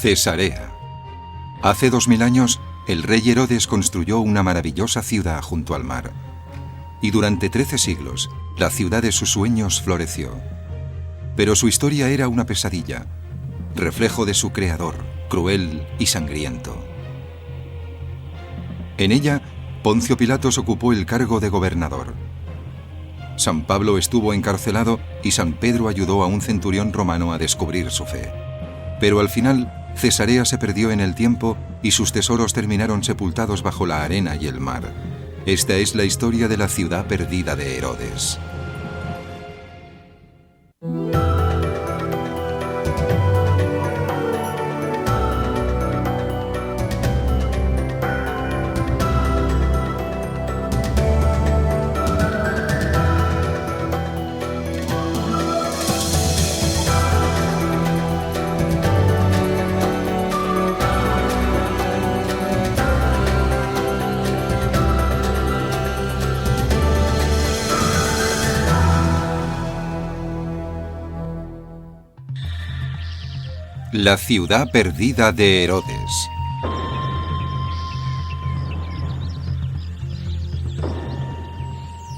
Cesarea. Hace 2000 años, el rey Herodes construyó una maravillosa ciudad junto al mar. Y durante 13 siglos, la ciudad de sus sueños floreció. Pero su historia era una pesadilla, reflejo de su creador, cruel y sangriento. En ella, Poncio Pilatos ocupó el cargo de gobernador. San Pablo estuvo encarcelado y San Pedro ayudó a un centurión romano a descubrir su fe. Pero al final, Cesarea se perdió en el tiempo y sus tesoros terminaron sepultados bajo la arena y el mar. Esta es la historia de la ciudad perdida de Herodes. La ciudad perdida de Herodes.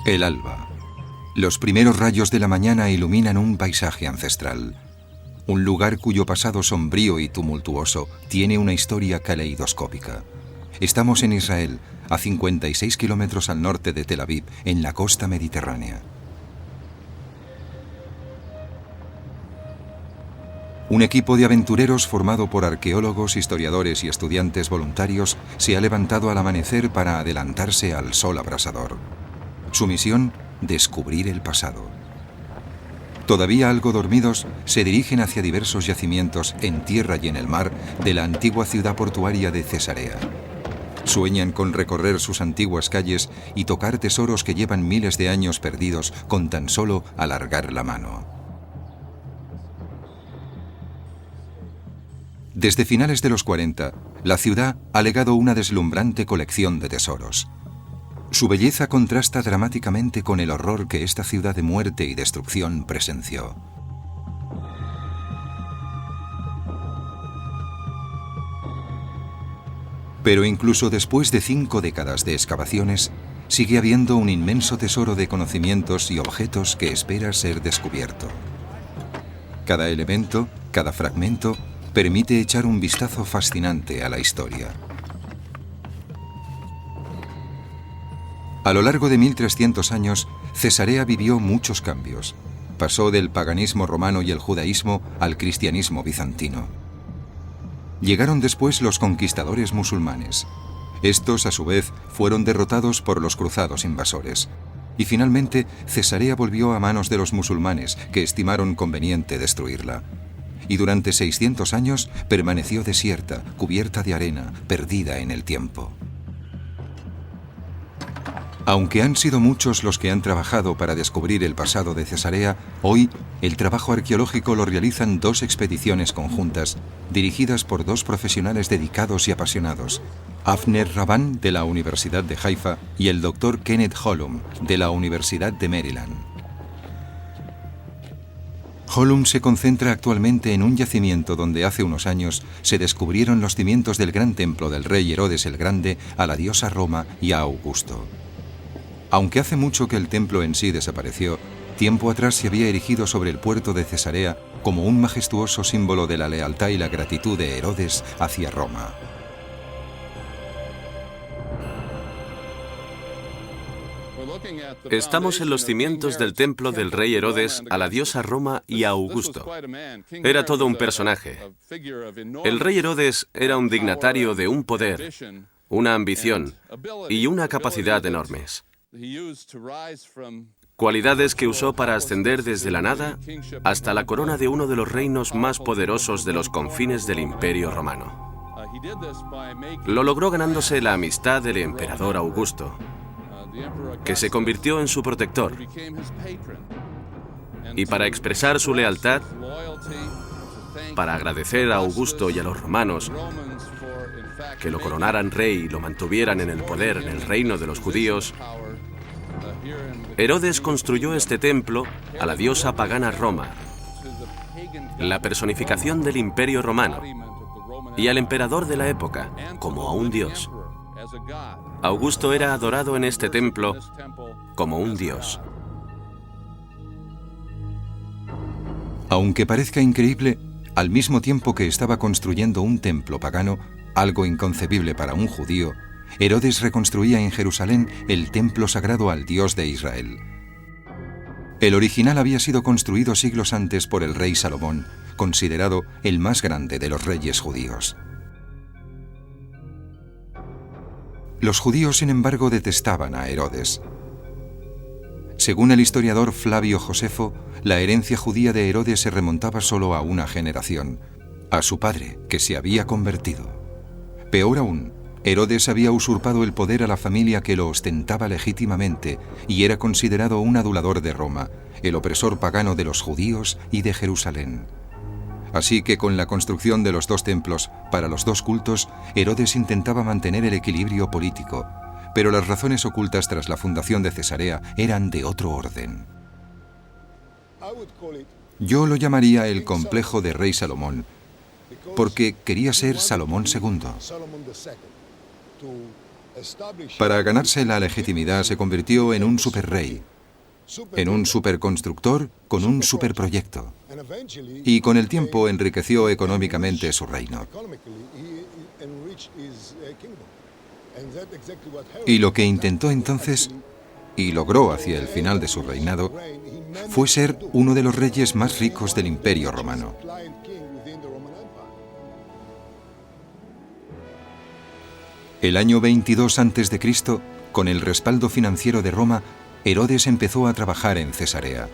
El alba. Los primeros rayos de la mañana iluminan un paisaje ancestral. Un lugar cuyo pasado sombrío y tumultuoso tiene una historia caleidoscópica. Estamos en Israel, a 56 kilómetros al norte de Tel Aviv, en la costa mediterránea. Un equipo de aventureros formado por arqueólogos, historiadores y estudiantes voluntarios se ha levantado al amanecer para adelantarse al sol abrasador. Su misión, descubrir el pasado. Todavía algo dormidos, se dirigen hacia diversos yacimientos en tierra y en el mar de la antigua ciudad portuaria de Cesarea. Sueñan con recorrer sus antiguas calles y tocar tesoros que llevan miles de años perdidos con tan solo alargar la mano. Desde finales de los 40, la ciudad ha legado una deslumbrante colección de tesoros. Su belleza contrasta dramáticamente con el horror que esta ciudad de muerte y destrucción presenció. Pero incluso después de 5 décadas de excavaciones, sigue habiendo un inmenso tesoro de conocimientos y objetos que espera ser descubierto. Cada elemento, cada fragmento, permite echar un vistazo fascinante a la historia. A lo largo de 1300 años, Cesarea vivió muchos cambios. Pasó del paganismo romano y el judaísmo al cristianismo bizantino. Llegaron después los conquistadores musulmanes. Estos, a su vez, fueron derrotados por los cruzados invasores. Y finalmente, Cesarea volvió a manos de los musulmanes, que estimaron conveniente destruirla. Y durante 600 años permaneció desierta, cubierta de arena, perdida en el tiempo. Aunque han sido muchos los que han trabajado para descubrir el pasado de Cesarea, hoy el trabajo arqueológico lo realizan 2 expediciones conjuntas, dirigidas por 2 profesionales dedicados y apasionados, Avner Rabban, de la Universidad de Haifa, y el Dr. Kenneth Holum, de la Universidad de Maryland. Holum se concentra actualmente en un yacimiento donde hace unos años se descubrieron los cimientos del gran templo del rey Herodes el Grande a la diosa Roma y a Augusto. Aunque hace mucho que el templo en sí desapareció, tiempo atrás se había erigido sobre el puerto de Cesarea como un majestuoso símbolo de la lealtad y la gratitud de Herodes hacia Roma. Estamos en los cimientos del templo del rey Herodes a la diosa Roma y a Augusto. Era todo un personaje. El rey Herodes era un dignatario de un poder, una ambición y una capacidad enormes. Cualidades que usó para ascender desde la nada hasta la corona de uno de los reinos más poderosos de los confines del Imperio Romano. Lo logró ganándose la amistad del emperador Augusto, que se convirtió en su protector. Y para expresar su lealtad, para agradecer a Augusto y a los romanos que lo coronaran rey y lo mantuvieran en el poder en el reino de los judíos, Herodes construyó este templo a la diosa pagana Roma, la personificación del Imperio Romano, y al emperador de la época como a un dios. Augusto era adorado en este templo como un dios. Aunque parezca increíble, al mismo tiempo que estaba construyendo un templo pagano, algo inconcebible para un judío, Herodes reconstruía en Jerusalén el templo sagrado al Dios de Israel. El original había sido construido siglos antes por el rey Salomón, considerado el más grande de los reyes judíos. Los judíos, sin embargo, detestaban a Herodes. Según el historiador Flavio Josefo, la herencia judía de Herodes se remontaba solo a una generación, a su padre, que se había convertido. Peor aún, Herodes había usurpado el poder a la familia que lo ostentaba legítimamente y era considerado un adulador de Roma, el opresor pagano de los judíos y de Jerusalén. Así que con la construcción de los dos templos para los dos cultos, Herodes intentaba mantener el equilibrio político, pero las razones ocultas tras la fundación de Cesarea eran de otro orden. Yo lo llamaría el complejo de rey Salomón, porque quería ser Salomón II. Para ganarse la legitimidad se convirtió en un superrey, en un superconstructor con un superproyecto, y con el tiempo enriqueció económicamente su reino. Y lo que intentó entonces, y logró hacia el final de su reinado, fue ser uno de los reyes más ricos del Imperio Romano. El año 22 a.C., con el respaldo financiero de Roma, Herodes empezó a trabajar en Cesarea.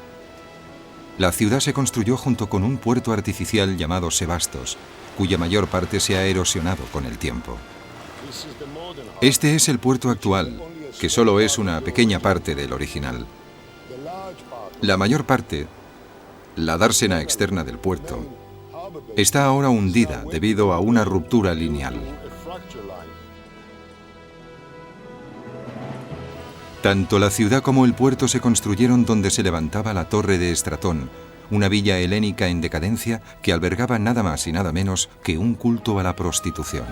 La ciudad se construyó junto con un puerto artificial llamado Sebastos, cuya mayor parte se ha erosionado con el tiempo. Este es el puerto actual, que solo es una pequeña parte del original. La mayor parte, la dársena externa del puerto, está ahora hundida debido a una ruptura lineal. Tanto la ciudad como el puerto se construyeron donde se levantaba la torre de Estratón, una villa helénica en decadencia que albergaba nada más y nada menos que un culto a la prostitución.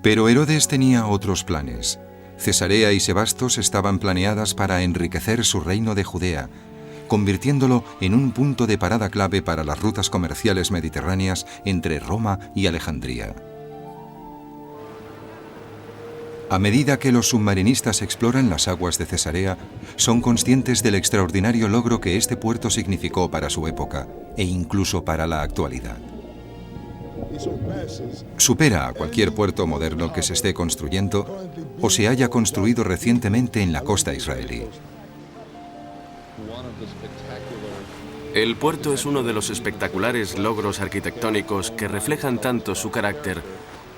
Pero Herodes tenía otros planes. Cesarea y Sebastos estaban planeadas para enriquecer su reino de Judea, convirtiéndolo en un punto de parada clave para las rutas comerciales mediterráneas entre Roma y Alejandría. A medida que los submarinistas exploran las aguas de Cesarea, son conscientes del extraordinario logro que este puerto significó para su época e incluso para la actualidad. Supera a cualquier puerto moderno que se esté construyendo o se haya construido recientemente en la costa israelí. El puerto es uno de los espectaculares logros arquitectónicos que reflejan tanto su carácter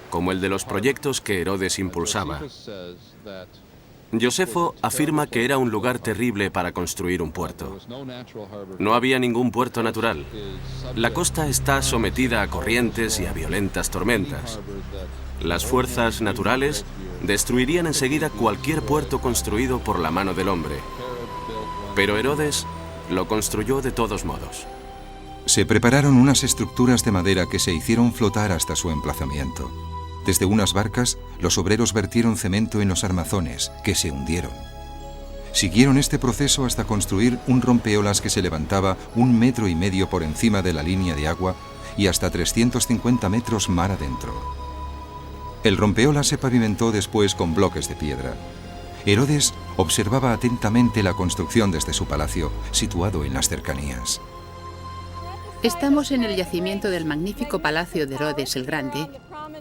como el de los proyectos que Herodes impulsaba. Josefo afirma que era un lugar terrible para construir un puerto. No había ningún puerto natural. La costa está sometida a corrientes y a violentas tormentas. Las fuerzas naturales destruirían enseguida cualquier puerto construido por la mano del hombre. Pero Herodes lo construyó de todos modos. Se prepararon unas estructuras de madera que se hicieron flotar hasta su emplazamiento. Desde unas barcas, los obreros vertieron cemento en los armazones, que se hundieron. Siguieron este proceso hasta construir un rompeolas que se levantaba 1,5 metros por encima de la línea de agua y hasta 350 metros mar adentro. El rompeolas se pavimentó después con bloques de piedra. Herodes observaba atentamente la construcción desde su palacio, situado en las cercanías. Estamos en el yacimiento del magnífico palacio de Herodes el Grande,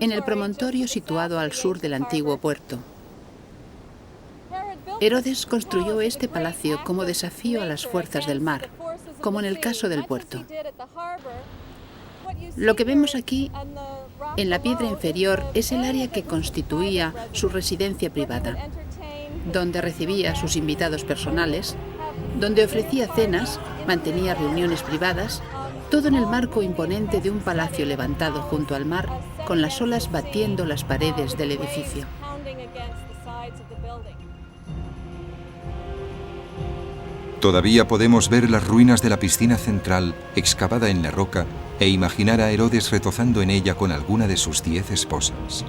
en el promontorio situado al sur del antiguo puerto. Herodes construyó este palacio como desafío a las fuerzas del mar, como en el caso del puerto. Lo que vemos aquí, en la piedra inferior, es el área que constituía su residencia privada, donde recibía a sus invitados personales, donde ofrecía cenas, mantenía reuniones privadas, todo en el marco imponente de un palacio levantado junto al mar, con las olas batiendo las paredes del edificio. Todavía podemos ver las ruinas de la piscina central excavada en la roca e imaginar a Herodes retozando en ella con alguna de sus 10 esposas.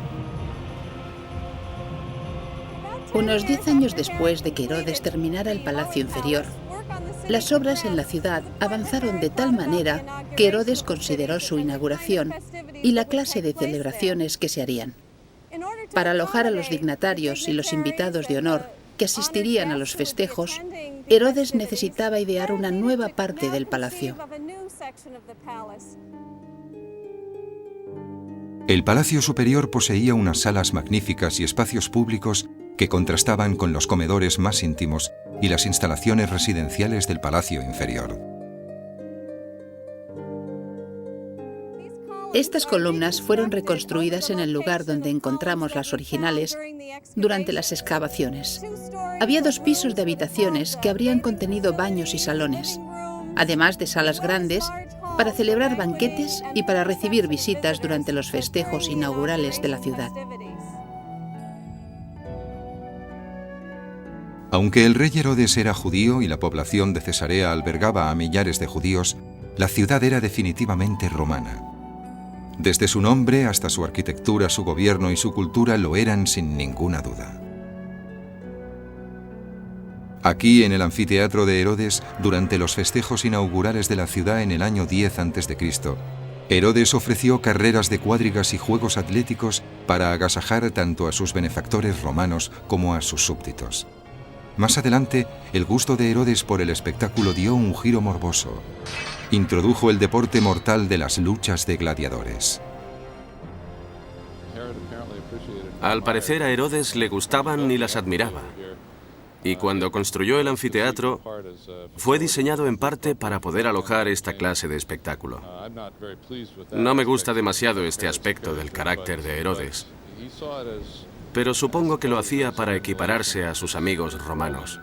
Unos 10 años después de que Herodes terminara el palacio inferior, las obras en la ciudad avanzaron de tal manera que Herodes consideró su inauguración y la clase de celebraciones que se harían. Para alojar a los dignatarios y los invitados de honor que asistirían a los festejos, Herodes necesitaba idear una nueva parte del palacio. El palacio superior poseía unas salas magníficas y espacios públicos que contrastaban con los comedores más íntimos y las instalaciones residenciales del palacio inferior. Estas columnas fueron reconstruidas en el lugar donde encontramos las originales durante las excavaciones. Había 2 pisos de habitaciones que habrían contenido baños y salones, además de salas grandes para celebrar banquetes y para recibir visitas durante los festejos inaugurales de la ciudad. Aunque el rey Herodes era judío y la población de Cesarea albergaba a millares de judíos, la ciudad era definitivamente romana. Desde su nombre hasta su arquitectura, su gobierno y su cultura lo eran sin ninguna duda. Aquí, en el anfiteatro de Herodes, durante los festejos inaugurales de la ciudad en el año 10 a.C., Herodes ofreció carreras de cuadrigas y juegos atléticos para agasajar tanto a sus benefactores romanos como a sus súbditos. Más adelante, el gusto de Herodes por el espectáculo dio un giro morboso. Introdujo el deporte mortal de las luchas de gladiadores. Al parecer a Herodes le gustaban y las admiraba. Y cuando construyó el anfiteatro, fue diseñado en parte para poder alojar esta clase de espectáculo. No me gusta demasiado este aspecto del carácter de Herodes, pero supongo que lo hacía para equipararse a sus amigos romanos.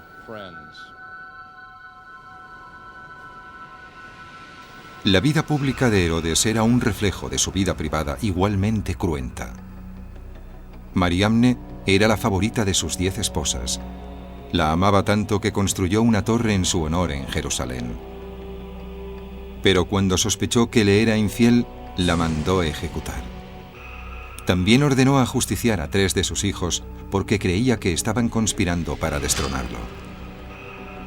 La vida pública de Herodes era un reflejo de su vida privada igualmente cruenta. Mariamne era la favorita de sus 10 esposas. La amaba tanto que construyó una torre en su honor en Jerusalén. Pero cuando sospechó que le era infiel, la mandó ejecutar. También ordenó ajusticiar a 3 de sus hijos porque creía que estaban conspirando para destronarlo.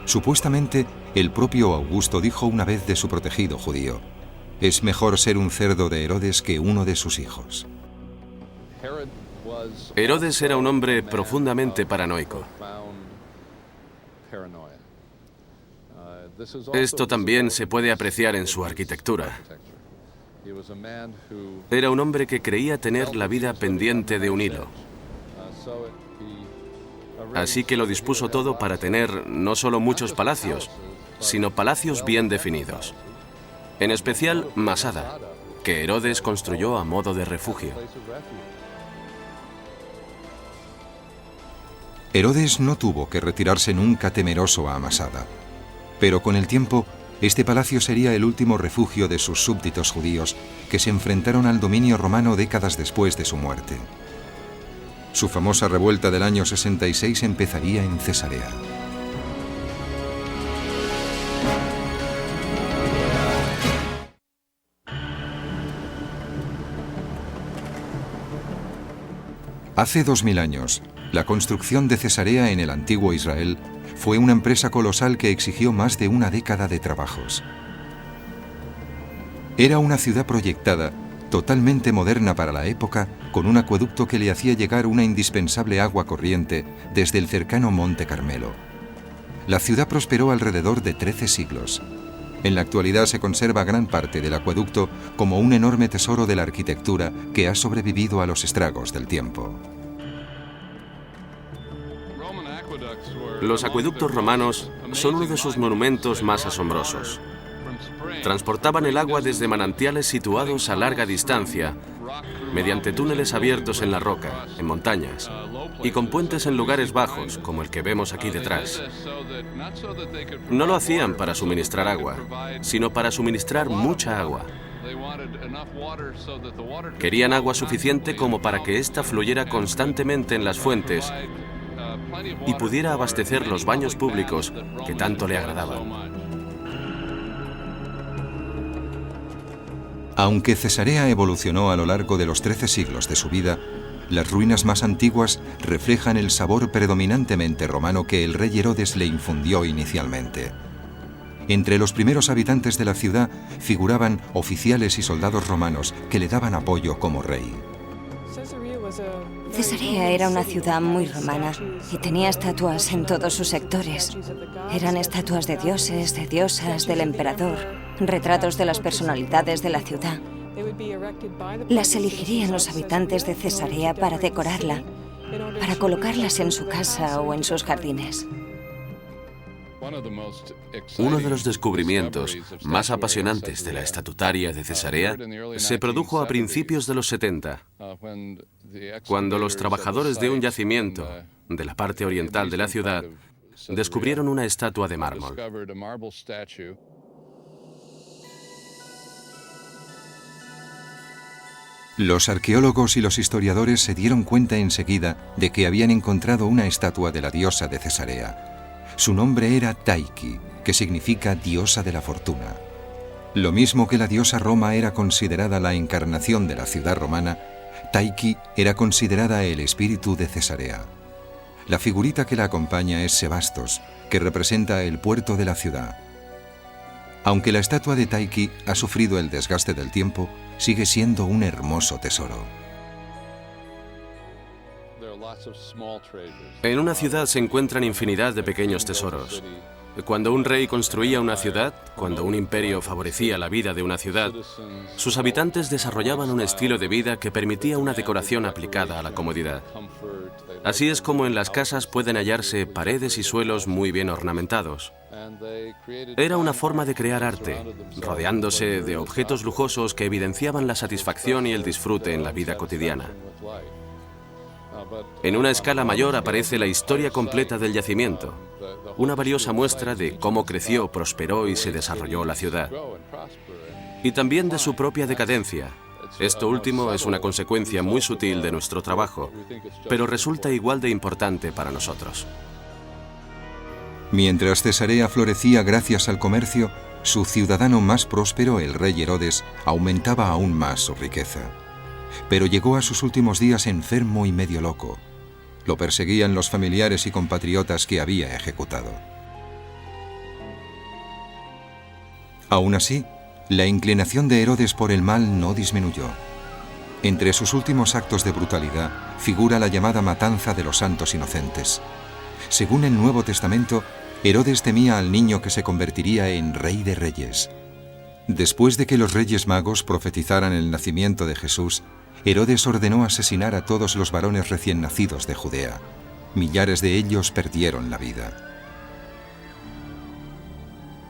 Supuestamente, el propio Augusto dijo una vez de su protegido judío: «Es mejor ser un cerdo de Herodes que uno de sus hijos». Herodes era un hombre profundamente paranoico. Esto también se puede apreciar en su arquitectura. Era un hombre que creía tener la vida pendiente de un hilo. Así que lo dispuso todo para tener no solo muchos palacios, sino palacios bien definidos. En especial Masada, que Herodes construyó a modo de refugio. Herodes no tuvo que retirarse nunca temeroso a Masada, pero con el tiempo este palacio sería el último refugio de sus súbditos judíos que se enfrentaron al dominio romano décadas después de su muerte. Su famosa revuelta del año 66 empezaría en Cesarea. Hace 2000 años, la construcción de Cesarea en el antiguo Israel fue una empresa colosal que exigió más de una década de trabajos. Era una ciudad proyectada, totalmente moderna para la época, con un acueducto que le hacía llegar una indispensable agua corriente desde el cercano Monte Carmelo. La ciudad prosperó alrededor de 13 siglos. En la actualidad se conserva gran parte del acueducto como un enorme tesoro de la arquitectura que ha sobrevivido a los estragos del tiempo. Los acueductos romanos son uno de sus monumentos más asombrosos. Transportaban el agua desde manantiales situados a larga distancia, mediante túneles abiertos en la roca, en montañas, y con puentes en lugares bajos, como el que vemos aquí detrás. No lo hacían para suministrar agua, sino para suministrar mucha agua. Querían agua suficiente como para que ésta fluyera constantemente en las fuentes y pudiera abastecer los baños públicos que tanto le agradaban. Aunque Cesarea evolucionó a lo largo de los 13 siglos de su vida, las ruinas más antiguas reflejan el sabor predominantemente romano que el rey Herodes le infundió inicialmente. Entre los primeros habitantes de la ciudad figuraban oficiales y soldados romanos que le daban apoyo como rey. Cesarea era una ciudad muy romana y tenía estatuas en todos sus sectores. Eran estatuas de dioses, de diosas, del emperador, retratos de las personalidades de la ciudad. Las elegirían los habitantes de Cesarea para decorarla, para colocarlas en su casa o en sus jardines. Uno de los descubrimientos más apasionantes de la estatutaria de Cesarea se produjo a principios de los 70, cuando los trabajadores de un yacimiento de la parte oriental de la ciudad descubrieron una estatua de mármol. Los arqueólogos y los historiadores se dieron cuenta enseguida de que habían encontrado una estatua de la diosa de Cesarea. Su nombre era Taiki, que significa diosa de la fortuna. Lo mismo que la diosa Roma era considerada la encarnación de la ciudad romana, Taiki era considerada el espíritu de Cesarea. La figurita que la acompaña es Sebastos, que representa el puerto de la ciudad. Aunque la estatua de Taiki ha sufrido el desgaste del tiempo, sigue siendo un hermoso tesoro. En una ciudad se encuentran infinidad de pequeños tesoros. Cuando un rey construía una ciudad, cuando un imperio favorecía la vida de una ciudad, sus habitantes desarrollaban un estilo de vida que permitía una decoración aplicada a la comodidad. Así es como en las casas pueden hallarse paredes y suelos muy bien ornamentados. Era una forma de crear arte, rodeándose de objetos lujosos que evidenciaban la satisfacción y el disfrute en la vida cotidiana. En una escala mayor aparece la historia completa del yacimiento, una valiosa muestra de cómo creció, prosperó y se desarrolló la ciudad. Y también de su propia decadencia. Esto último es una consecuencia muy sutil de nuestro trabajo, pero resulta igual de importante para nosotros. Mientras Cesarea florecía gracias al comercio, su ciudadano más próspero, el rey Herodes, aumentaba aún más su riqueza. Pero llegó a sus últimos días enfermo y medio loco. Lo perseguían los familiares y compatriotas que había ejecutado. Aún así, la inclinación de Herodes por el mal no disminuyó. Entre sus últimos actos de brutalidad figura la llamada matanza de los santos inocentes. Según el Nuevo Testamento, Herodes temía al niño que se convertiría en rey de reyes. Después de que los Reyes Magos profetizaran el nacimiento de Jesús, Herodes ordenó asesinar a todos los varones recién nacidos de Judea. Millares de ellos perdieron la vida.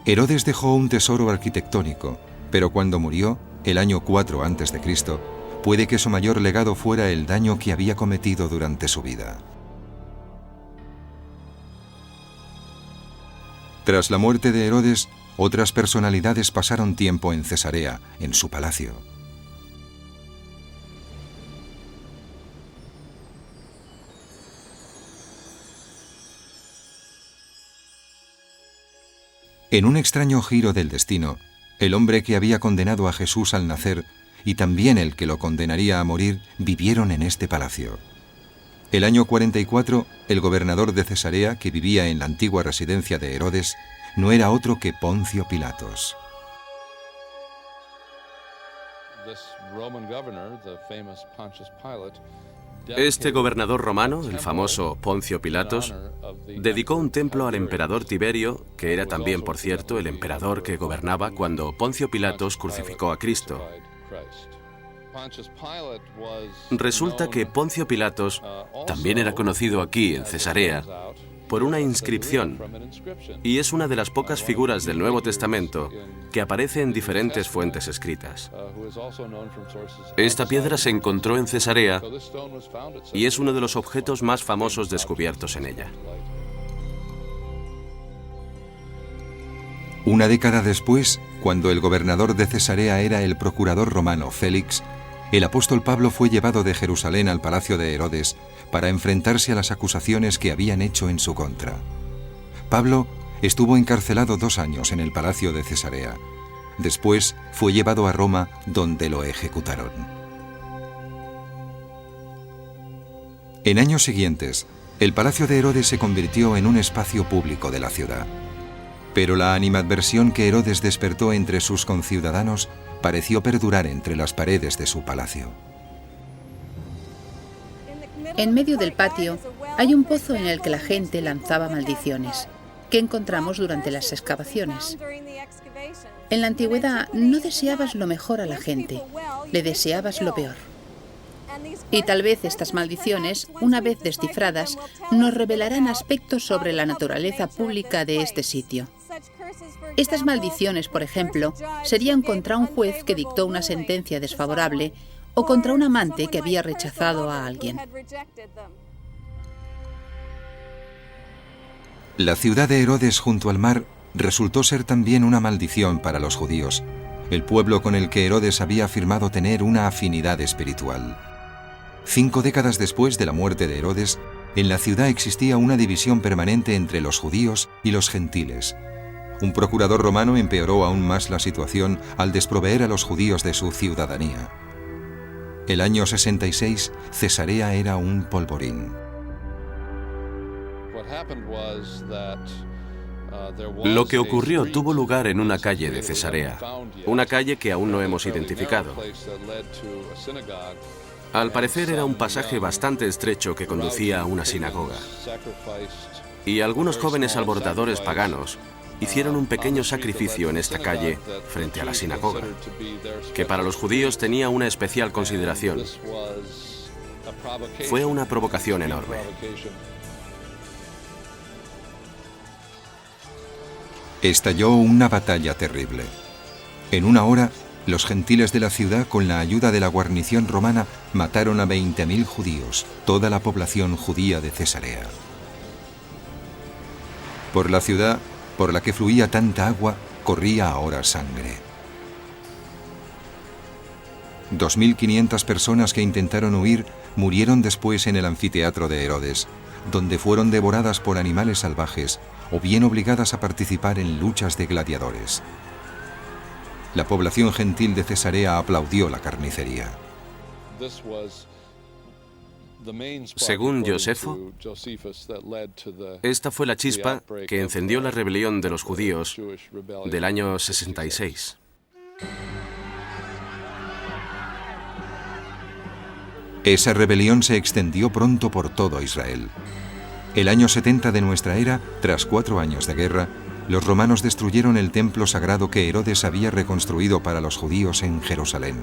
Herodes dejó un tesoro arquitectónico, pero cuando murió, el año 4 a.C., puede que su mayor legado fuera el daño que había cometido durante su vida. Tras la muerte de Herodes, otras personalidades pasaron tiempo en Cesarea, en su palacio. En un extraño giro del destino, el hombre que había condenado a Jesús al nacer y también el que lo condenaría a morir vivieron en este palacio. El año 44, el gobernador de Cesarea, que vivía en la antigua residencia de Herodes, no era otro que Poncio Pilatos. Este gobernador romano, el famoso Poncio Pilatos, dedicó un templo al emperador Tiberio, que era también, por cierto, el emperador que gobernaba cuando Poncio Pilatos crucificó a Cristo. Resulta que Poncio Pilatos también era conocido aquí, en Cesarea, por una inscripción, y es una de las pocas figuras del Nuevo Testamento que aparece en diferentes fuentes escritas. Esta piedra se encontró en Cesarea y es uno de los objetos más famosos descubiertos en ella. Una década después, cuando el gobernador de Cesarea era el procurador romano Félix, el apóstol Pablo fue llevado de Jerusalén al palacio de Herodes para enfrentarse a las acusaciones que habían hecho en su contra. Pablo estuvo encarcelado 2 años en el palacio de Cesarea. Después fue llevado a Roma, donde lo ejecutaron. En años siguientes, el palacio de Herodes se convirtió en un espacio público de la ciudad. Pero la animadversión que Herodes despertó entre sus conciudadanos pareció perdurar entre las paredes de su palacio. En medio del patio hay un pozo en el que la gente lanzaba maldiciones, que encontramos durante las excavaciones. En la antigüedad no deseabas lo mejor a la gente, le deseabas lo peor. Y tal vez estas maldiciones, una vez descifradas, nos revelarán aspectos sobre la naturaleza pública de este sitio. Estas maldiciones, por ejemplo, serían contra un juez que dictó una sentencia desfavorable o contra un amante que había rechazado a alguien. La ciudad de Herodes junto al mar resultó ser también una maldición para los judíos, el pueblo con el que Herodes había afirmado tener una afinidad espiritual. 5 décadas después de la muerte de Herodes, en la ciudad existía una división permanente entre los judíos y los gentiles. Un procurador romano empeoró aún más la situación al desproveer a los judíos de su ciudadanía. El año 66, Cesarea era un polvorín. Lo que ocurrió tuvo lugar en una calle de Cesarea, una calle que aún no hemos identificado. Al parecer era un pasaje bastante estrecho que conducía a una sinagoga. Y algunos jóvenes alborotadores paganos hicieron un pequeño sacrificio en esta calle frente a la sinagoga, que para los judíos tenía una especial consideración. Fue una provocación enorme. Estalló una batalla terrible. En una hora, los gentiles de la ciudad, con la ayuda de la guarnición romana, mataron a 20.000 judíos, toda la población judía de Cesarea. Por la ciudad, por la que fluía tanta agua, corría ahora sangre. 2.500 personas que intentaron huir murieron después en el anfiteatro de Herodes, donde fueron devoradas por animales salvajes o bien obligadas a participar en luchas de gladiadores. La población gentil de Cesarea aplaudió la carnicería. Según Josefo, esta fue la chispa que encendió la rebelión de los judíos del año 66. Esa rebelión se extendió pronto por todo Israel. El año 70 de nuestra era, tras 4 años de guerra, los romanos destruyeron el templo sagrado que Herodes había reconstruido para los judíos en Jerusalén.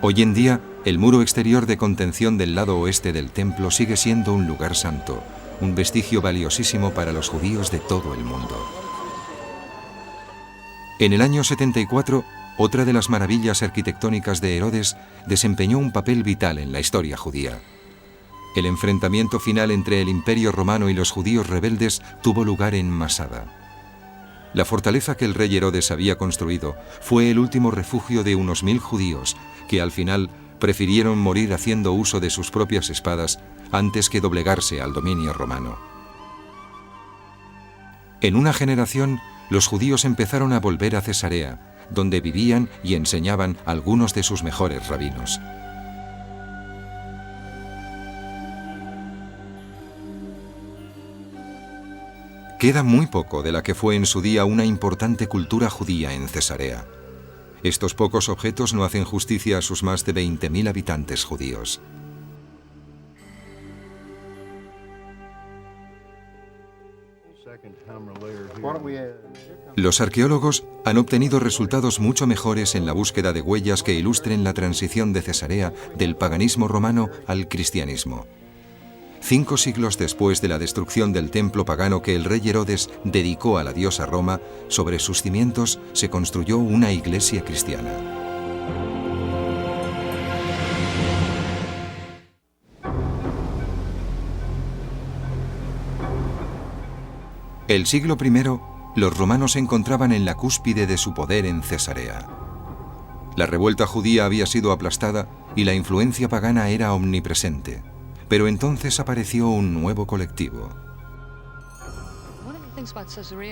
Hoy en día, el muro exterior de contención del lado oeste del templo sigue siendo un lugar santo, un vestigio valiosísimo para los judíos de todo el mundo. En el año 74, otra de las maravillas arquitectónicas de Herodes desempeñó un papel vital en la historia judía. El enfrentamiento final entre el Imperio Romano y los judíos rebeldes tuvo lugar en Masada. La fortaleza que el rey Herodes había construido fue el último refugio de unos 1000 judíos que al final prefirieron morir haciendo uso de sus propias espadas antes que doblegarse al dominio romano. En una generación, los judíos empezaron a volver a Cesarea, donde vivían y enseñaban algunos de sus mejores rabinos. Queda muy poco de la que fue en su día una importante cultura judía en Cesarea. Estos pocos objetos no hacen justicia a sus más de 20.000 habitantes judíos. Los arqueólogos han obtenido resultados mucho mejores en la búsqueda de huellas que ilustren la transición de Cesarea del paganismo romano al cristianismo. 5 siglos después de la destrucción del templo pagano que el rey Herodes dedicó a la diosa Roma, sobre sus cimientos se construyó una iglesia cristiana. El siglo I, los romanos se encontraban en la cúspide de su poder en Cesarea. La revuelta judía había sido aplastada y la influencia pagana era omnipresente. Pero entonces apareció un nuevo colectivo.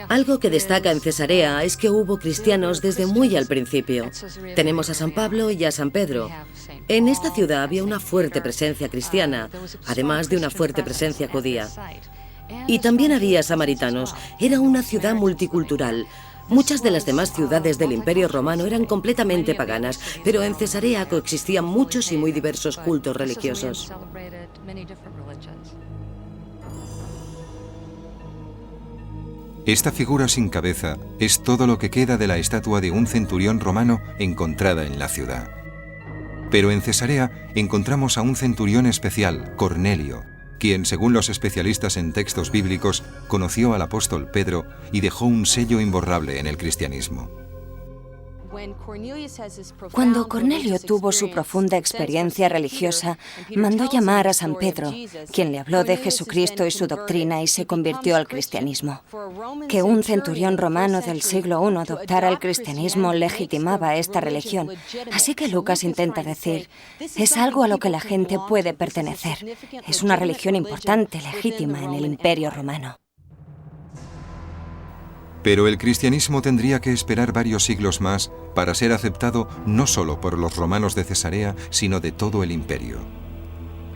Algo que destaca en Cesarea es que hubo cristianos desde muy al principio. Tenemos a San Pablo y a San Pedro. En esta ciudad había una fuerte presencia cristiana, además de una fuerte presencia judía. Y también había samaritanos. Era una ciudad multicultural. Muchas de las demás ciudades del Imperio Romano eran completamente paganas, pero en Cesarea coexistían muchos y muy diversos cultos religiosos. Esta figura sin cabeza es todo lo que queda de la estatua de un centurión romano encontrada en la ciudad. Pero en Cesarea encontramos a un centurión especial, Cornelio, quien, según los especialistas en textos bíblicos, conoció al apóstol Pedro y dejó un sello imborrable en el cristianismo. Cuando Cornelio tuvo su profunda experiencia religiosa, mandó llamar a San Pedro, quien le habló de Jesucristo y su doctrina y se convirtió al cristianismo. Que un centurión romano del siglo I adoptara el cristianismo legitimaba esta religión. Así que Lucas intenta decir, es algo a lo que la gente puede pertenecer. Es una religión importante, legítima en el Imperio Romano. Pero el cristianismo tendría que esperar varios siglos más para ser aceptado no solo por los romanos de Cesarea, sino de todo el imperio.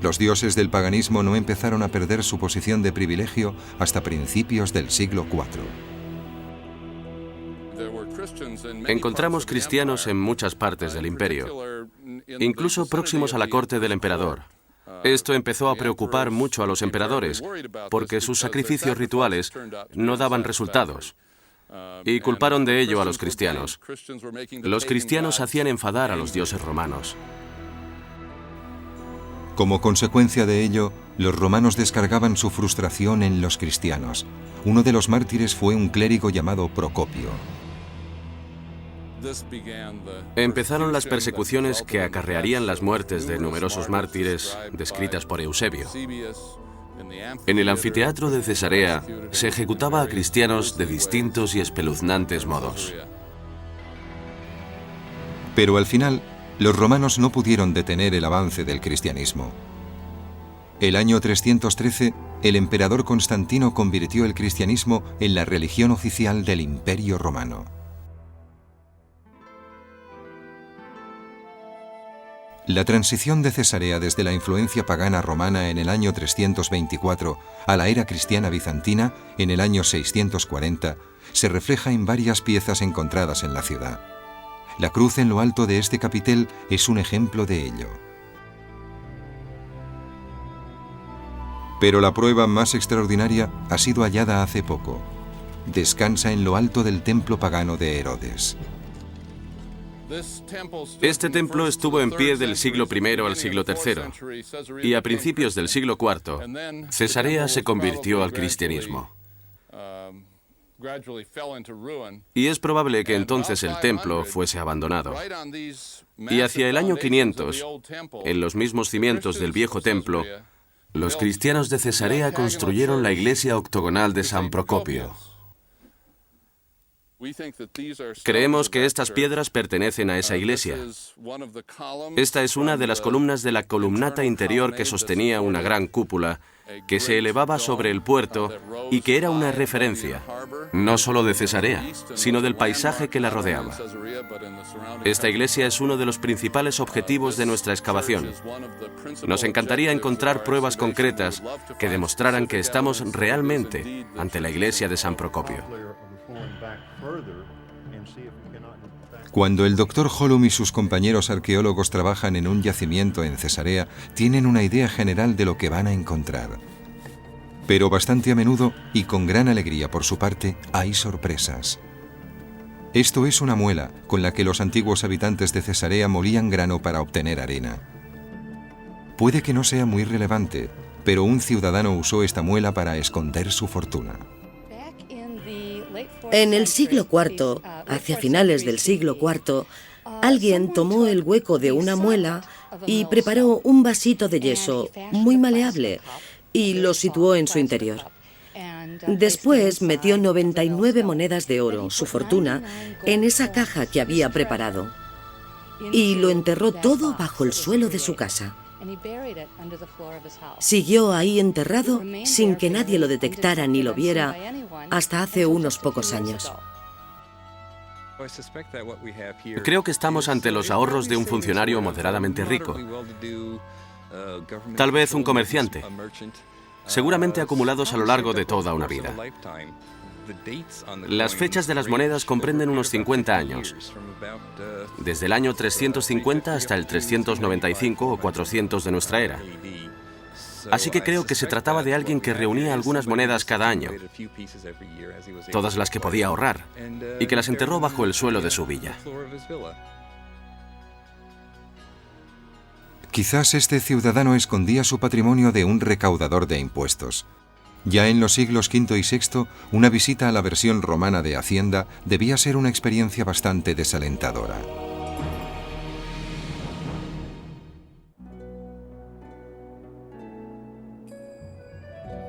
Los dioses del paganismo no empezaron a perder su posición de privilegio hasta principios del siglo IV. Encontramos cristianos en muchas partes del imperio, incluso próximos a la corte del emperador. Esto empezó a preocupar mucho a los emperadores, porque sus sacrificios rituales no daban resultados. Y culparon de ello a los cristianos. Los cristianos hacían enfadar a los dioses romanos. Como consecuencia de ello, los romanos descargaban su frustración en los cristianos. Uno de los mártires fue un clérigo llamado Procopio. Empezaron las persecuciones que acarrearían las muertes de numerosos mártires descritas por Eusebio. En el anfiteatro de Cesarea se ejecutaba a cristianos de distintos y espeluznantes modos. Pero al final, los romanos no pudieron detener el avance del cristianismo. El año 313, el emperador Constantino convirtió el cristianismo en la religión oficial del Imperio Romano. La transición de Cesarea desde la influencia pagana romana en el año 324 a la era cristiana bizantina en el año 640 se refleja en varias piezas encontradas en la ciudad. La cruz en lo alto de este capitel es un ejemplo de ello. Pero la prueba más extraordinaria ha sido hallada hace poco. Descansa en lo alto del templo pagano de Herodes. Este templo estuvo en pie del siglo I al siglo III, y a principios del siglo IV, Cesarea se convirtió al cristianismo. Y es probable que entonces el templo fuese abandonado. Y hacia el año 500, en los mismos cimientos del viejo templo, los cristianos de Cesarea construyeron la iglesia octogonal de San Procopio. Creemos que estas piedras pertenecen a esa iglesia. Esta es una de las columnas de la columnata interior que sostenía una gran cúpula que se elevaba sobre el puerto y que era una referencia, no solo de Cesarea, sino del paisaje que la rodeaba. Esta iglesia es uno de los principales objetivos de nuestra excavación. Nos encantaría encontrar pruebas concretas que demostraran que estamos realmente ante la iglesia de San Procopio. Cuando el Dr. Holum y sus compañeros arqueólogos trabajan en un yacimiento en Cesarea, tienen una idea general de lo que van a encontrar. Pero bastante a menudo, y con gran alegría por su parte, hay sorpresas. Esto es una muela con la que los antiguos habitantes de Cesarea molían grano para obtener arena. Puede que no sea muy relevante, pero un ciudadano usó esta muela para esconder su fortuna. En el siglo IV, hacia finales del siglo IV, alguien tomó el hueco de una muela y preparó un vasito de yeso muy maleable y lo situó en su interior. Después metió 99 monedas de oro, su fortuna, en esa caja que había preparado. y lo enterró todo bajo el suelo de su casa. Siguió ahí enterrado sin que nadie lo detectara ni lo viera hasta hace unos pocos años. Creo que estamos ante los ahorros de un funcionario moderadamente rico. Tal vez un comerciante, seguramente acumulados a lo largo de toda una vida. Las fechas de las monedas comprenden unos 50 años, desde el año 350 hasta el 395 o 400 de nuestra era. Así que creo que se trataba de alguien que reunía algunas monedas cada año, todas las que podía ahorrar, y que las enterró bajo el suelo de su villa. Quizás este ciudadano escondía su patrimonio de un recaudador de impuestos. Ya en los siglos V y VI, una visita a la versión romana de Hacienda debía ser una experiencia bastante desalentadora.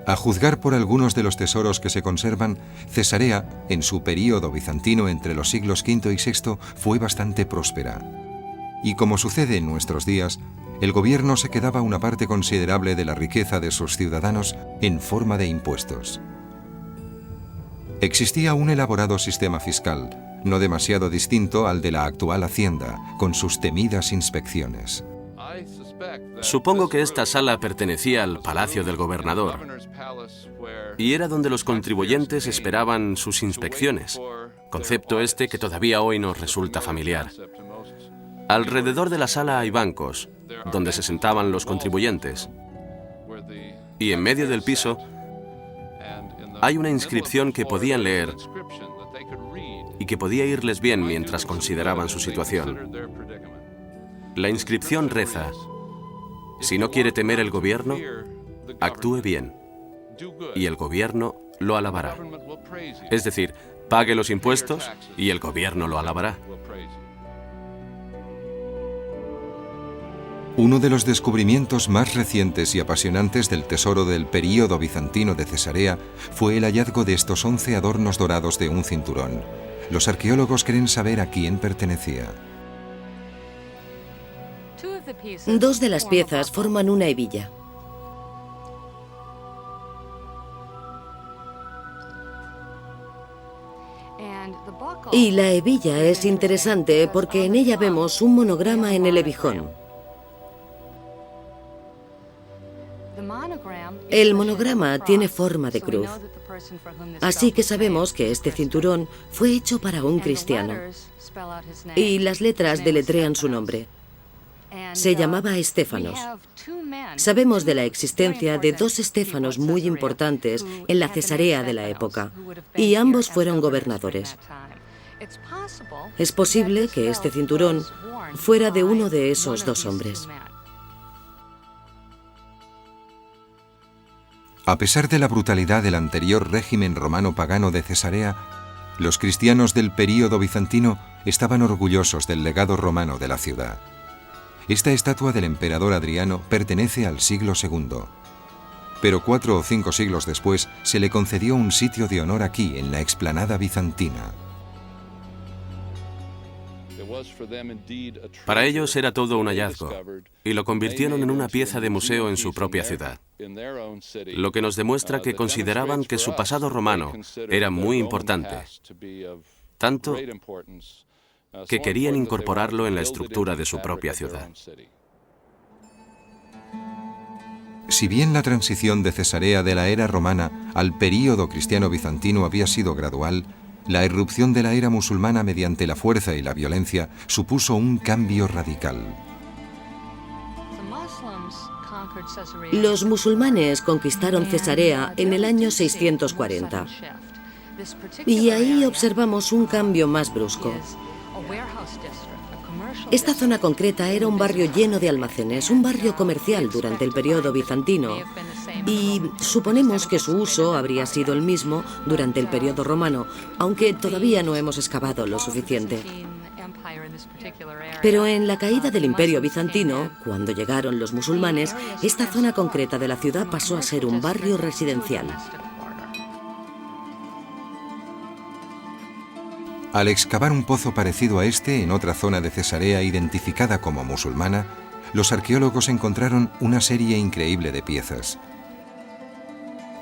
A juzgar por algunos de los tesoros que se conservan, Cesarea, en su período bizantino entre los siglos V y VI, fue bastante próspera. Y como sucede en nuestros días, el gobierno se quedaba una parte considerable de la riqueza de sus ciudadanos en forma de impuestos. Existía un elaborado sistema fiscal, no demasiado distinto al de la actual Hacienda, con sus temidas inspecciones. Supongo que esta sala pertenecía al palacio del gobernador y era donde los contribuyentes esperaban sus inspecciones, concepto este que todavía hoy nos resulta familiar. Alrededor de la sala hay bancos, donde se sentaban los contribuyentes, y en medio del piso hay una inscripción que podían leer y que podía irles bien mientras consideraban su situación. La inscripción reza: si no quiere temer el gobierno, actúe bien, y el gobierno lo alabará. Es decir, pague los impuestos y el gobierno lo alabará. Uno de los descubrimientos más recientes y apasionantes del tesoro del período bizantino de Cesarea fue el hallazgo de estos 11 adornos dorados de un cinturón. Los arqueólogos creen saber a quién pertenecía. Dos de las piezas forman una hebilla. Y la hebilla es interesante porque en ella vemos un monograma en el hebijón. El monograma tiene forma de cruz, así que sabemos que este cinturón fue hecho para un cristiano. Y las letras deletrean su nombre. Se llamaba Estéfanos. Sabemos de la existencia de dos Estéfanos muy importantes en la Cesarea de la época, y ambos fueron gobernadores. Es posible que este cinturón fuera de uno de esos dos hombres. A pesar de la brutalidad del anterior régimen romano pagano de Cesarea, los cristianos del período bizantino estaban orgullosos del legado romano de la ciudad. Esta estatua del emperador Adriano pertenece al siglo II, pero 4 o 5 siglos después se le concedió un sitio de honor aquí, en la explanada bizantina. Para ellos era todo un hallazgo, y lo convirtieron en una pieza de museo en su propia ciudad, lo que nos demuestra que consideraban que su pasado romano era muy importante, tanto que querían incorporarlo en la estructura de su propia ciudad. Si bien la transición de Cesarea de la era romana al período cristiano bizantino había sido gradual, la irrupción de la era musulmana mediante la fuerza y la violencia supuso un cambio radical. Los musulmanes conquistaron Cesarea en el año 640. Y ahí observamos un cambio más brusco. Esta zona concreta era un barrio lleno de almacenes, un barrio comercial durante el periodo bizantino, y suponemos que su uso habría sido el mismo durante el periodo romano, aunque todavía no hemos excavado lo suficiente. Pero en la caída del Imperio bizantino, cuando llegaron los musulmanes, esta zona concreta de la ciudad pasó a ser un barrio residencial. Al excavar un pozo parecido a este en otra zona de Cesarea identificada como musulmana, los arqueólogos encontraron una serie increíble de piezas.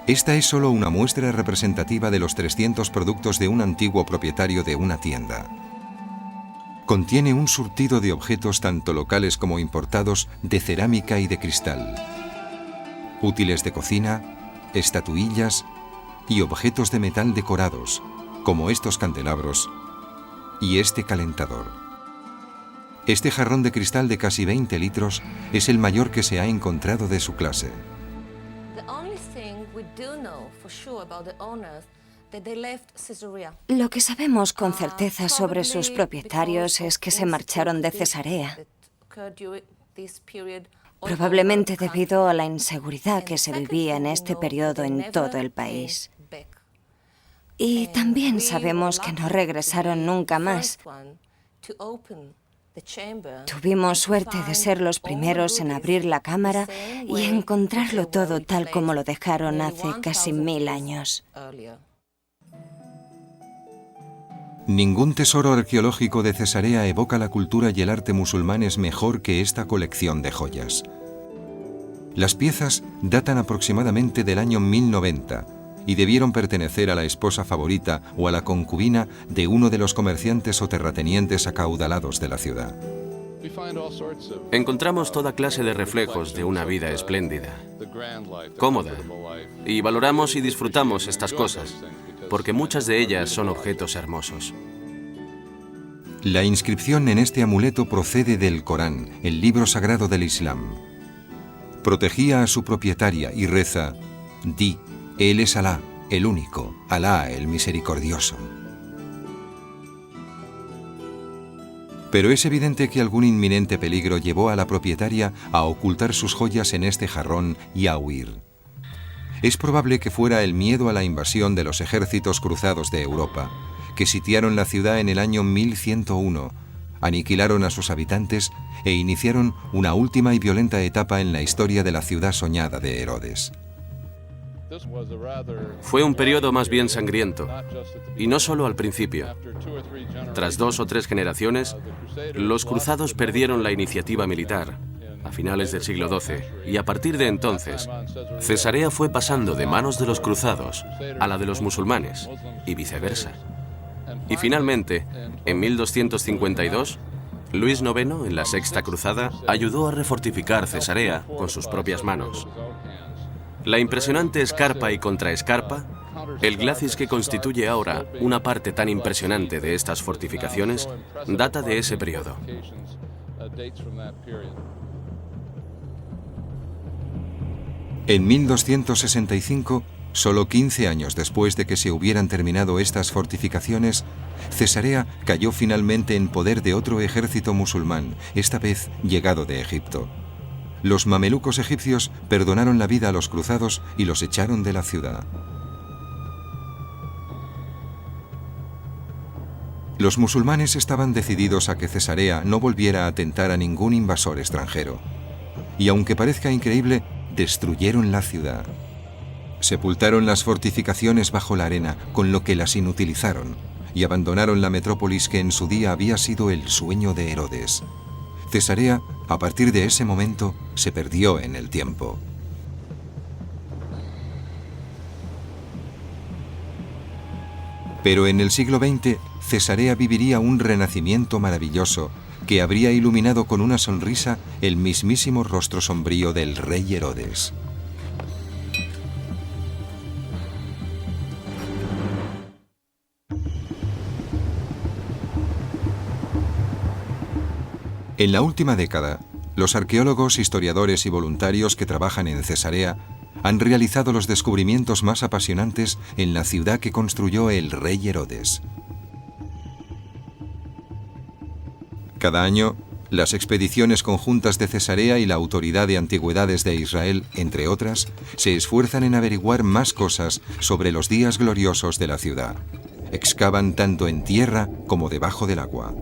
Esta es solo una muestra representativa de los 300 productos de un antiguo propietario de una tienda. Contiene un surtido de objetos tanto locales como importados de cerámica y de cristal, útiles de cocina, estatuillas y objetos de metal decorados, como estos candelabros y este calentador. Este jarrón de cristal de casi 20 litros es el mayor que se ha encontrado de su clase. Lo que sabemos con certeza sobre sus propietarios es que se marcharon de Cesarea, probablemente debido a la inseguridad que se vivía en este periodo en todo el país. Y también sabemos que no regresaron nunca más. Tuvimos suerte de ser los primeros en abrir la cámara y encontrarlo todo tal como lo dejaron hace casi 1000 años. Ningún tesoro arqueológico de Cesarea evoca la cultura y el arte musulmanes mejor que esta colección de joyas. Las piezas datan aproximadamente del año 1090 y debieron pertenecer a la esposa favorita o a la concubina de uno de los comerciantes o terratenientes acaudalados de la ciudad. Encontramos toda clase de reflejos de una vida espléndida, cómoda, y valoramos y disfrutamos estas cosas, porque muchas de ellas son objetos hermosos. La inscripción en este amuleto procede del Corán, el libro sagrado del Islam. Protegía a su propietaria y reza: di, Él es Alá, el único, Alá, el misericordioso. Pero es evidente que algún inminente peligro llevó a la propietaria a ocultar sus joyas en este jarrón y a huir. Es probable que fuera el miedo a la invasión de los ejércitos cruzados de Europa, que sitiaron la ciudad en el año 1101, aniquilaron a sus habitantes e iniciaron una última y violenta etapa en la historia de la ciudad soñada de Herodes. Fue un periodo más bien sangriento, y no solo al principio. Tras 2 o 3 generaciones, los cruzados perdieron la iniciativa militar, a finales del siglo XII, y a partir de entonces, Cesarea fue pasando de manos de los cruzados a la de los musulmanes, y viceversa. Y finalmente, en 1252, Luis IX, en la Sexta Cruzada, ayudó a refortificar Cesarea con sus propias manos. La impresionante escarpa y contraescarpa, el glacis que constituye ahora una parte tan impresionante de estas fortificaciones, data de ese periodo. En 1265, solo 15 años después de que se hubieran terminado estas fortificaciones, Cesarea cayó finalmente en poder de otro ejército musulmán, esta vez llegado de Egipto. Los mamelucos egipcios perdonaron la vida a los cruzados y los echaron de la ciudad. Los musulmanes estaban decididos a que Cesarea no volviera a tentar a ningún invasor extranjero. Y aunque parezca increíble, destruyeron la ciudad. Sepultaron las fortificaciones bajo la arena, con lo que las inutilizaron, y abandonaron la metrópolis que en su día había sido el sueño de Herodes. Cesarea, a partir de ese momento, se perdió en el tiempo. Pero en el siglo XX, Cesarea viviría un renacimiento maravilloso que habría iluminado con una sonrisa el mismísimo rostro sombrío del rey Herodes. En la última década, los arqueólogos, historiadores y voluntarios que trabajan en Cesarea han realizado los descubrimientos más apasionantes en la ciudad que construyó el rey Herodes. Cada año, las expediciones conjuntas de Cesarea y la Autoridad de Antigüedades de Israel, entre otras, se esfuerzan en averiguar más cosas sobre los días gloriosos de la ciudad. Excavan tanto en tierra como debajo del agua.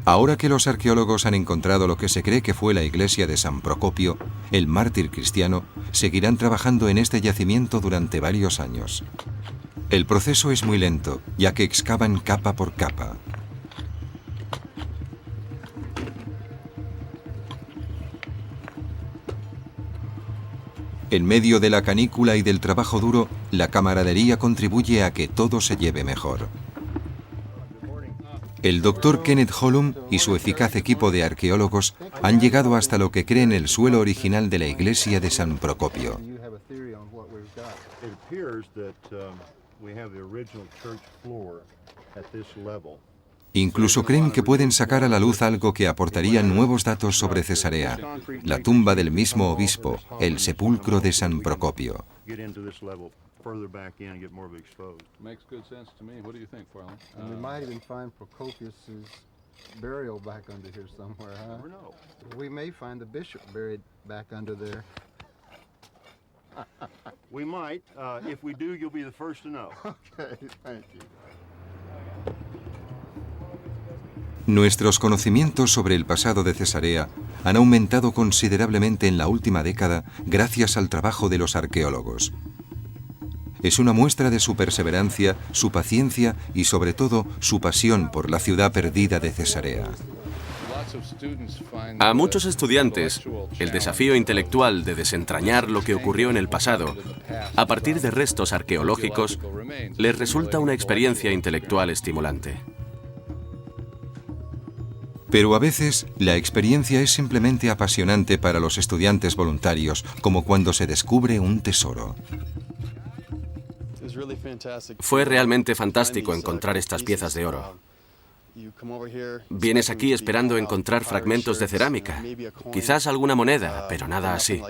Ahora que los arqueólogos han encontrado lo que se cree que fue la iglesia de San Procopio, el mártir cristiano, seguirán trabajando en este yacimiento durante varios años. El proceso es muy lento, ya que excavan capa por capa. En medio de la canícula y del trabajo duro, la camaradería contribuye a que todo se lleve mejor. El doctor Kenneth Hollum y su eficaz equipo de arqueólogos han llegado hasta lo que creen el suelo original de la iglesia de San Procopio. Incluso creen que pueden sacar a la luz algo que aportaría nuevos datos sobre Cesarea, la tumba del mismo obispo, el sepulcro de San Procopio. We might. If we do, you'll be the first to know. Okay, thank you. Nuestros conocimientos sobre el pasado de Cesarea han aumentado considerablemente en la última década gracias al trabajo de los arqueólogos. Es una muestra de su perseverancia, su paciencia y sobre todo su pasión por la ciudad perdida de Cesarea. A muchos estudiantes, el desafío intelectual de desentrañar lo que ocurrió en el pasado, a partir de restos arqueológicos, les resulta una experiencia intelectual estimulante. Pero a veces, la experiencia es simplemente apasionante para los estudiantes voluntarios, como cuando se descubre un tesoro. Fue realmente fantástico encontrar estas piezas de oro. Vienes aquí esperando encontrar fragmentos de cerámica, quizás alguna moneda, pero nada así.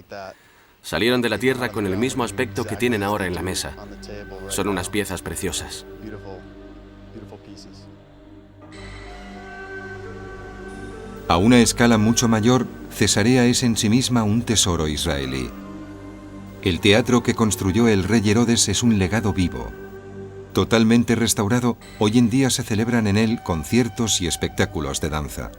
Salieron de la tierra con el mismo aspecto que tienen ahora en la mesa. Son unas piezas preciosas. A una escala mucho mayor, Cesarea es en sí misma un tesoro israelí. El teatro que construyó el rey Herodes es un legado vivo. Totalmente restaurado, hoy en día se celebran en él conciertos y espectáculos de danza.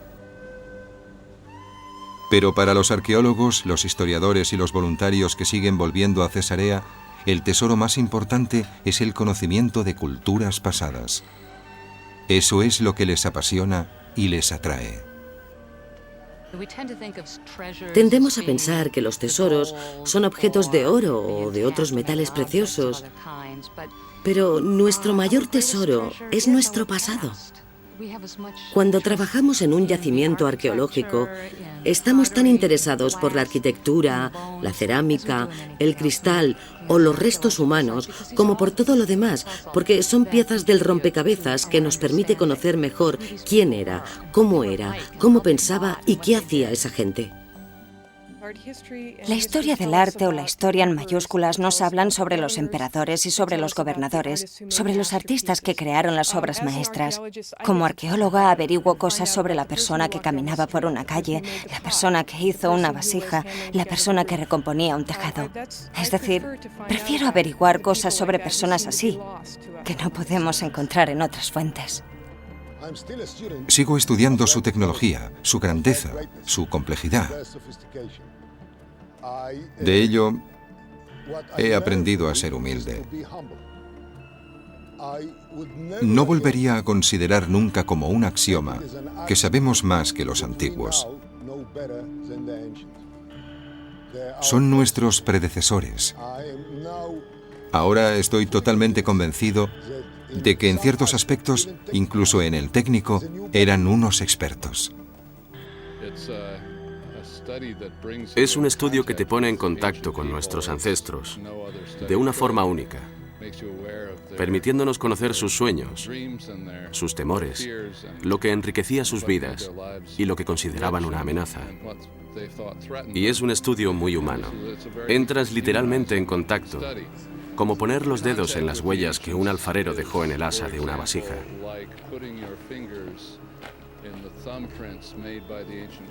Pero para los arqueólogos, los historiadores y los voluntarios que siguen volviendo a Cesarea, el tesoro más importante es el conocimiento de culturas pasadas. Eso es lo que les apasiona y les atrae. Tendemos a pensar que los tesoros son objetos de oro o de otros metales preciosos, pero nuestro mayor tesoro es nuestro pasado. Cuando trabajamos en un yacimiento arqueológico, estamos tan interesados por la arquitectura, la cerámica, el cristal o los restos humanos como por todo lo demás, porque son piezas del rompecabezas que nos permite conocer mejor quién era, cómo pensaba y qué hacía esa gente. La historia del arte o la historia en mayúsculas nos hablan sobre los emperadores y sobre los gobernadores, sobre los artistas que crearon las obras maestras. Como arqueóloga averiguo cosas sobre la persona que caminaba por una calle, la persona que hizo una vasija, la persona que recomponía un tejado. Es decir, prefiero averiguar cosas sobre personas así, que no podemos encontrar en otras fuentes. Sigo estudiando su tecnología, su grandeza, su complejidad. De ello, he aprendido a ser humilde. No volvería a considerar nunca como un axioma que sabemos más que los antiguos. Son nuestros predecesores. Ahora estoy totalmente convencido de que en ciertos aspectos, incluso en el técnico, eran unos expertos. Es un estudio que te pone en contacto con nuestros ancestros de una forma única, permitiéndonos conocer sus sueños, sus temores, lo que enriquecía sus vidas y lo que consideraban una amenaza. Y es un estudio muy humano. Entras literalmente en contacto, como poner los dedos en las huellas que un alfarero dejó en el asa de una vasija.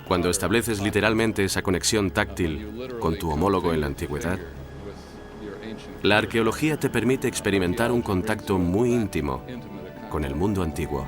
Cuando estableces literalmente esa conexión táctil con tu homólogo en la antigüedad, la arqueología te permite experimentar un contacto muy íntimo con el mundo antiguo.